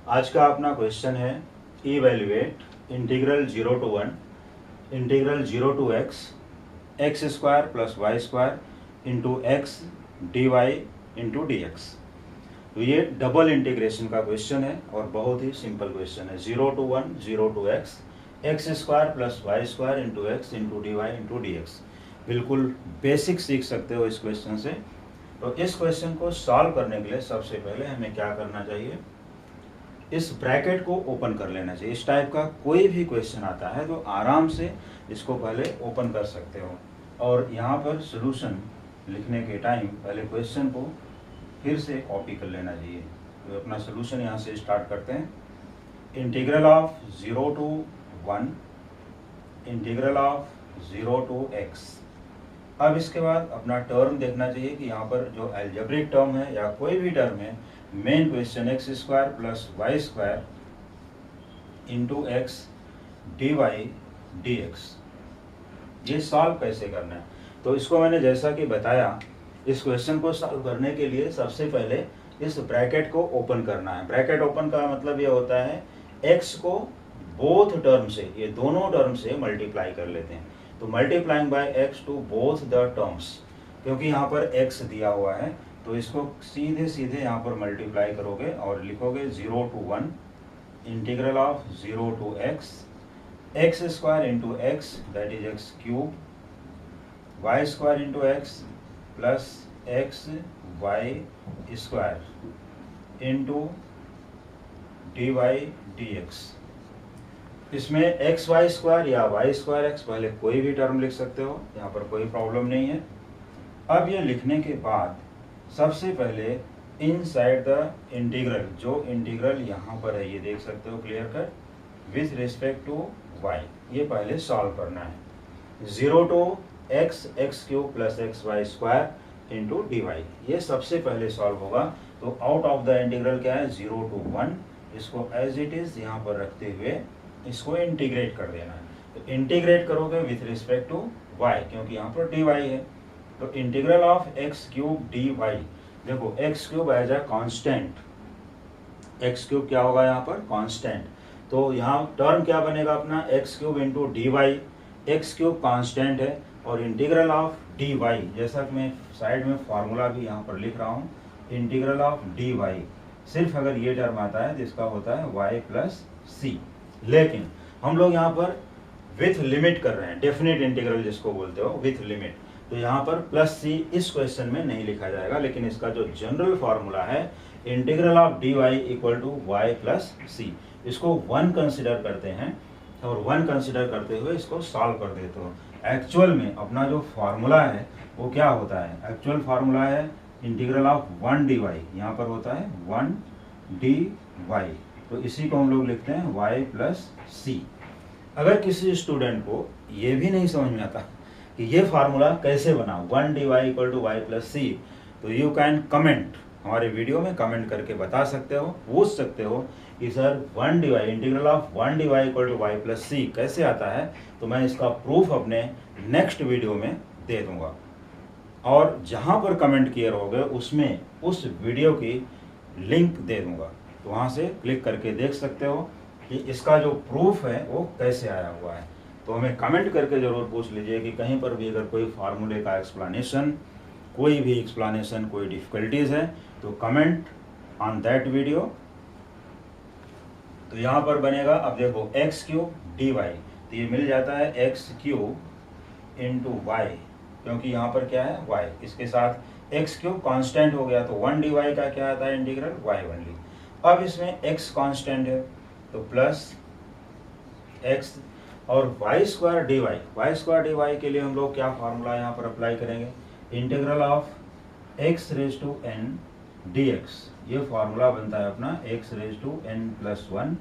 आज का अपना क्वेश्चन है evaluate integral 0 to 1 integral 0 to x square plus y square into x d y into d x. तो ये डबल इंटीग्रेशन का क्वेश्चन है और बहुत ही सिंपल क्वेश्चन है। 0 to 1 0 to x square plus y square into x into d y into d x. बिल्कुल basic सीख सकते हो इस क्वेश्चन से। तो इस क्वेश्चन को सॉल्व करने के लिए सबसे पहले हमें क्या करना चाहिए, इस ब्रैकेट को ओपन कर लेना चाहिए। इस टाइप का कोई भी क्वेश्चन आता है तो आराम से इसको पहले ओपन कर सकते हो और यहाँ पर सॉल्यूशन लिखने के टाइम पहले क्वेश्चन को फिर से कॉपी कर लेना चाहिए। तो अपना सॉल्यूशन यहाँ से स्टार्ट करते हैं। Integral of 0 to 1 integral of 0 to x। अब इसके बाद अपना टर्म देखना चाहिए कि यहाँ पर जो अलजेब्रिक टर्म है या कोई भी टर्म है, main question x square plus y square into x d y d x, ये सॉल्व कैसे करना है। तो इसको मैंने जैसा कि बताया, इस क्वेश्चन को सॉल्व करने के लिए सबसे पहले इस ब्रैकेट को ओपन करना है। ब्रैकेट ओपन का मतलब ये होता है x को बोथ टर्म से, ये दोनों टर्म से मल्टीप्लाई कर लेते हैं। तो multiplying by x to both the terms, क्योंकि यहाँ पर x दिया हुआ है तो इसको सीधे सीधे यहाँ पर मल्टीप्लाई करोगे और लिखोगे 0 to 1 integral of 0 to x square into x that is x cube, y square into x plus x y square into d y d x. इसमें एक्स वाई स्क्वायर या वाई स्क्वायर एक्स पहले कोई भी term लिख सकते हो, यहाँ पर कोई प्रॉब्लम नहीं है। अब ये लिखने के बाद सबसे पहले इनसाइड द इंटीग्रल, जो इंटीग्रल यहाँ पर है ये देख सकते हो clear cut, with respect to y, ये पहले सॉल्व करना है। 0 to x cube plus x y square into d y, ये सबसे पहले सॉल्व होगा। तो आउट ऑफ द इंटीग्रल क्या है 0 to 1, इसको एज इट इज यहाँ पर रखते हुए इसको इंटीग्रेट कर देना है। तो इंटीग्रेट करोगे विथ रिस्पेक्ट टू वाई, क्योंकि यहाँ पर डी वाई है। तो integral of X cube D Y, देखो X cube as a constant, X cube क्या होगा यहाँ पर कांस्टेंट। तो यहाँ टर्म क्या बनेगा अपना x cube into d y, x cube constant है और इंटीग्रल ऑफ डी वाई, जैसा कि मैं साइड में फार्मूला भी यहाँ पर लिख रहा हूँ, इंटीग्रल ऑफ डी वाई सिर्फ अगर ये टर्म आता है जिसका होता है वाई प्लस सी। लेकिन हम लोग यहाँ पर विथ लिमिट कर रहे हैं, डेफिनेट इंटीग्रल जिसको बोलते हो विथ लिमिट, तो यहाँ पर प्लस सी इस क्वेश्चन में नहीं लिखा जाएगा। लेकिन इसका जो जनरल फार्मूला है integral of D Y equal to Y plus C, इसको 1 कंसिडर करते हैं और 1 कंसिडर करते हुए इसको सॉल्व कर देते हो। एक्चुअल में अपना जो फार्मूला है वो क्या होता है, एक्चुअल फार्मूला है इंटीग्रल ऑफ 1 डी वाई, यहाँ पर होता है 1 डी वाई, तो इसी को हम लोग लिखते हैं वाई प्लस सी। अगर किसी स्टूडेंट को ये भी नहीं समझ में आता कि ये फार्मूला कैसे बना 1 D Y equal to Y plus C, तो यू कैन कमेंट, हमारे वीडियो में कमेंट करके बता सकते हो, पूछ सकते हो कि sir 1 D Y integral of 1 D Y equal to Y plus C कैसे आता है। तो मैं इसका प्रूफ अपने नेक्स्ट वीडियो में दे दूंगा और जहाँ पर कमेंट किए रहोगे उसमें उस वीडियो की लिंक दे दूंगा, तो वहाँ से क्लिक करके देख सकते हो कि इसका जो प्रूफ है वो कैसे आया हुआ है। तो हमें कमेंट करके ज़रूर पूछ लीजिए कि कहीं पर भी अगर कोई फार्मूले का एक्सप्लेनेशन, कोई भी एक्सप्लेनेशन, कोई डिफ़िकल्टीज है तो कमेंट ऑन दैट वीडियो। तो यहाँ पर बनेगा, अब देखो एक्स क्यूब डी वाई, तो ये मिल जाता है एक्स क्यूब इंटू वाई, क्योंकि यहाँ पर क्या है वाई, इसके साथ एक्स क्यूब कांस्टेंट हो गया तो 1 डी वाई का क्या आता है इंटीग्रल वाई ओनली। अब इसमें एक्स कांस्टेंट है तो प्लस एक्स और y square d y, y square d y के लिए हम लोग क्या फार्मूला यहाँ पर अप्लाई करेंगे, integral of x raise to n d x, ये फार्मूला बनता है अपना x raise to n plus 1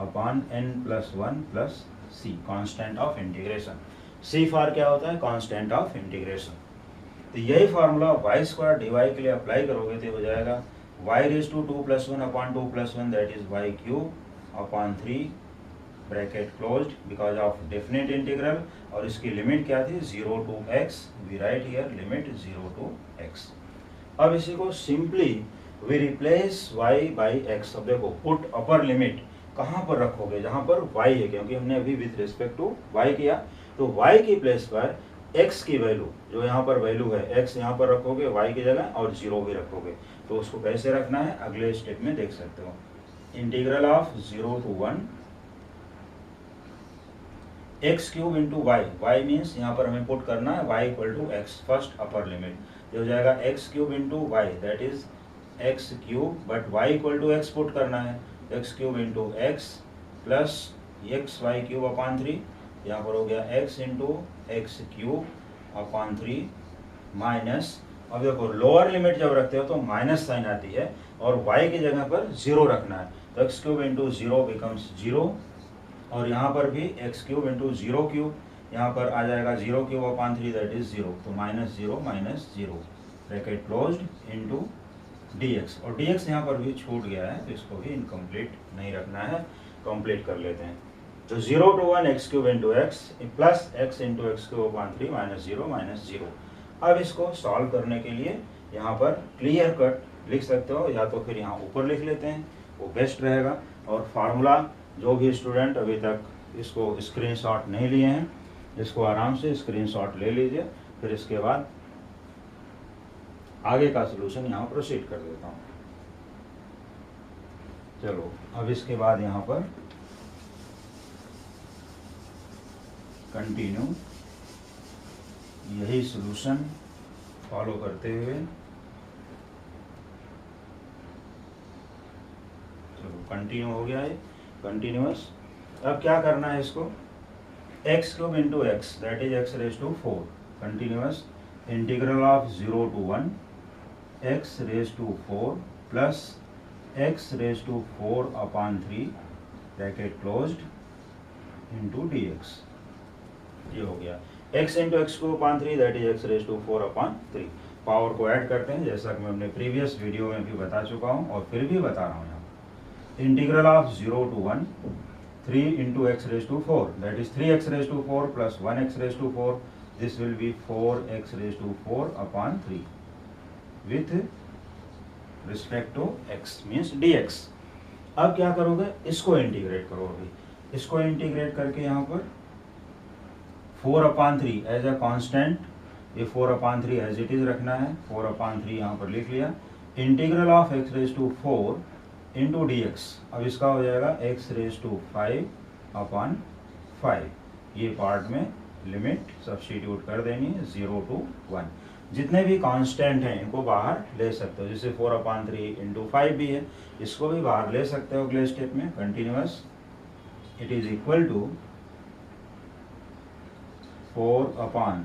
upon n plus 1 plus c, constant of integration. C for क्या होता है कॉन्स्टेंट ऑफ इंटीग्रेशन। तो यही formula y square d y के लिए अप्लाई करोगे तो हो जाएगा y raise to 2 plus 1 upon 2 plus 1 that is y cube upon 3 bracket closed because of definite integral, और इसकी लिमिट क्या थी 0 to x, we write here limit 0 to x। अब इसी को simply we replace y by x. अब देखो put upper limit कहाँ पर रखोगे, जहाँ पर y है, क्योंकि हमने अभी विथ रिस्पेक्ट टू y किया, तो y की प्लेस पर x की वैल्यू, जो यहाँ पर वैल्यू है x यहाँ पर रखोगे y की जगह, और 0 भी रखोगे। तो उसको कैसे रखना है अगले स्टेप में देख सकते हो। Integral of 0 to 1 x cube into y, y means यहाँ पर हमें पुट करना है y equal to x, first upper limit, जो हो जाएगा x cube into y, that is x cube, but y equal to x put करना है, x cube into x plus x y cube upon 3, यहाँ पर हो गया x into x cube upon 3 minus, अब देखो लोअर लिमिट जब रखते हो तो माइनस साइन आती है, और y की जगह पर 0 रखना है, तो एक्स क्यूब इंटू 0 बिकम्स 0, और यहाँ पर भी एक्स क्यूब इंटू 0 क्यूब, यहाँ पर आ जाएगा 0 क्यूब अपॉन 3, दैट इज 0, तो minus 0 bracket closed into dx, और dx यहाँ पर भी छूट गया है, तो इसको भी इनकम्प्लीट नहीं रखना है, कंप्लीट कर लेते हैं। तो 0 to 1 x cube into x plus x into x cube upon 3 minus 0। अब इसको सॉल्व करने के लिए यहाँ पर क्लियर कट लिख सकते हो, या तो फिर यहाँ ऊपर लिख लेते हैं, वो बेस्ट रहेगा। और फार्मूला जो भी स्टूडेंट अभी तक इसको स्क्रीनशॉट नहीं लिए हैं, इसको आराम से स्क्रीनशॉट ले लीजिए, फिर इसके बाद आगे का सलूशन यहाँ प्रोसीड कर देता हूँ। चलो अब इसके बाद यहाँ पर कंटिन्यू यही सलूशन फॉलो करते हुए, चलो कंटिन्यू हो गया है, कंटिन्यूअस। अब क्या करना है इसको, x cube into x, that is x raise to 4, continuous integral of 0 to 1 x raise to 4 plus x raise to 4 upon 3 bracket closed into dx, ये हो गया x इंटू एक्स को upon 3, that is x raise to 4 upon 3। Power को add करते हैं, जैसा कि मैं अपने प्रीवियस वीडियो में भी बता चुका हूँ और फिर भी बता रहा हूँ यहाँ। Integral of 0 to 1 3 into x raise to 4, that is 3x raise to 4 plus 1x raise to 4, this will be 4x raise to 4 upon 3 with respect to x means dx। अब क्या करोगे, इसको इंटीग्रेट करोगे, इसको इंटीग्रेट करके यहाँ पर 4 upon 3 as a constant, ये 4 अपॉन 3 एज इट इज रखना है, 4 अपॉन 3 यहाँ पर लिख लिया। Integral of x raise to 4 into dx, अब इसका हो जाएगा x रेज टू 5 अपॉन 5, ये पार्ट में लिमिट सब्स्टिट्यूट कर देनी है 0 to 1। जितने भी कांस्टेंट हैं इनको बाहर ले सकते हो, जैसे 4 अपॉन 3 इंटू 5 भी है, इसको भी बाहर ले सकते हो अगले स्टेप में। Continuous it is equal to 4 upon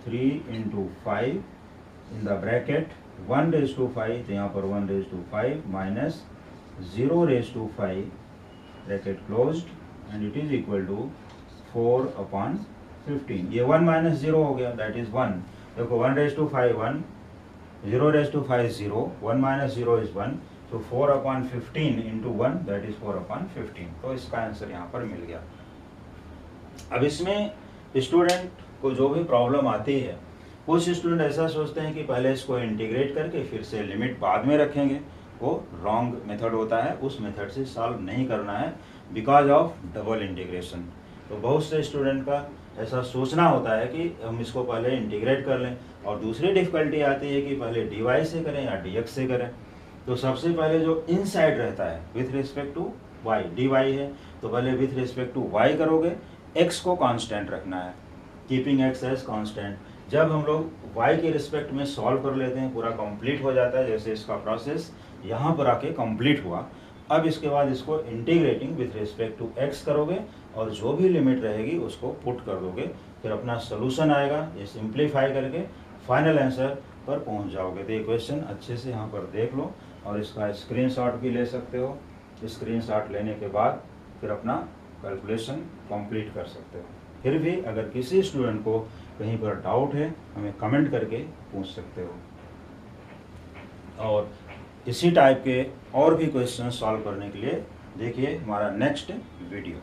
3 into 5 in the bracket 1 raise to 5, तो यहाँ पर 1 raise to 5 minus 0 raise to 5 bracket closed and it is equal to 4 upon 15। ये 1 माइनस 0 हो गया, दैट इज 1। देखो 1 raise to 5 1, 0 raise to 5 0, 1 minus 0 is 1, तो 4 upon 15 into 1 that is 4 upon 15। तो इसका आंसर यहाँ पर मिल गया। अब इसमें स्टूडेंट को जो भी प्रॉब्लम आती है, कुछ स्टूडेंट ऐसा सोचते हैं कि पहले इसको इंटीग्रेट करके फिर से लिमिट बाद में रखेंगे, वो रॉन्ग मेथड होता है, उस मेथड से सॉल्व नहीं करना है बिकॉज ऑफ डबल इंटीग्रेशन। तो बहुत से स्टूडेंट का ऐसा सोचना होता है कि हम इसको पहले इंटीग्रेट कर लें, और दूसरी डिफिकल्टी आती है कि पहले dy से करें या dx से करें। तो सबसे पहले जो इनसाइड रहता है with respect to y, dy है, तो पहले विथ रिस्पेक्ट टू y करोगे, x को कांस्टेंट रखना है, कीपिंग x एज कांस्टेंट। जब हम लोग y के रिस्पेक्ट में सॉल्व कर लेते हैं, पूरा कंप्लीट हो जाता है, जैसे इसका प्रोसेस यहाँ पर आके कंप्लीट हुआ। अब इसके बाद इसको integrating with respect to x करोगे, और जो भी लिमिट रहेगी उसको पुट कर दोगे, फिर अपना सोल्यूशन आएगा, ये सिंप्लीफाई करके फाइनल आंसर पर पहुंच जाओगे। तो ये क्वेश्चन अच्छे से यहाँ पर देख लो, और इसका स्क्रीनशॉट भी ले सकते हो। स्क्रीनशॉट लेने के बाद फिर अपना कैलकुलेशन कंप्लीट कर सकते हो। फिर भी अगर किसी स्टूडेंट को कहीं पर डाउट है, हमें कमेंट करके पूछ सकते हो, और इसी टाइप के और भी क्वेश्चन सॉल्व करने के लिए देखिए हमारा नेक्स्ट वीडियो।